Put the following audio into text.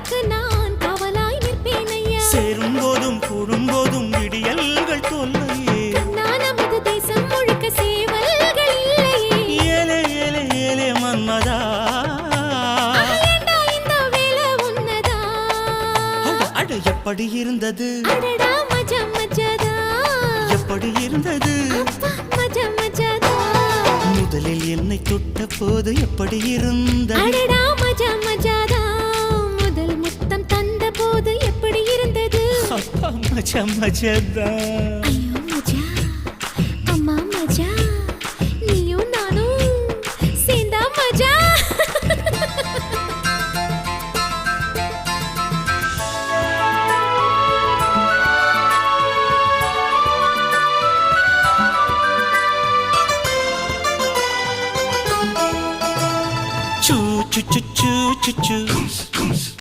உனக்கு நான் காவலாய் நிற்பேன் ஐயா. சேரும் போதும் கூடும்போதும் விடியல்கள் தொல்லையே. நான் நமது தேசம் முழுக்க சேவல்கள் இல்லையே. ஏலே ஏலே ஏலே மன்மதா, ஏண்டா இந்த வேலை உன்னதா? அட எப்படி இருந்தது, அடடா மஜா மஜாதா, எப்படி இருந்தது, அப்பா மஜா மஜாதா. முதலில் என்னை தொட்ட போது எப்படி இருந்தது, அடடா மஜா மஜாதா, முதல் முத்தம் தந்த போது எப்படி இருந்தது? அப்பா மஜா மஜாதா. ஐயோ மஜா, அம்மா மஜா, நீயும் நானும் சேர்ந்தா மஜா. Choo choo choo choo choo choo.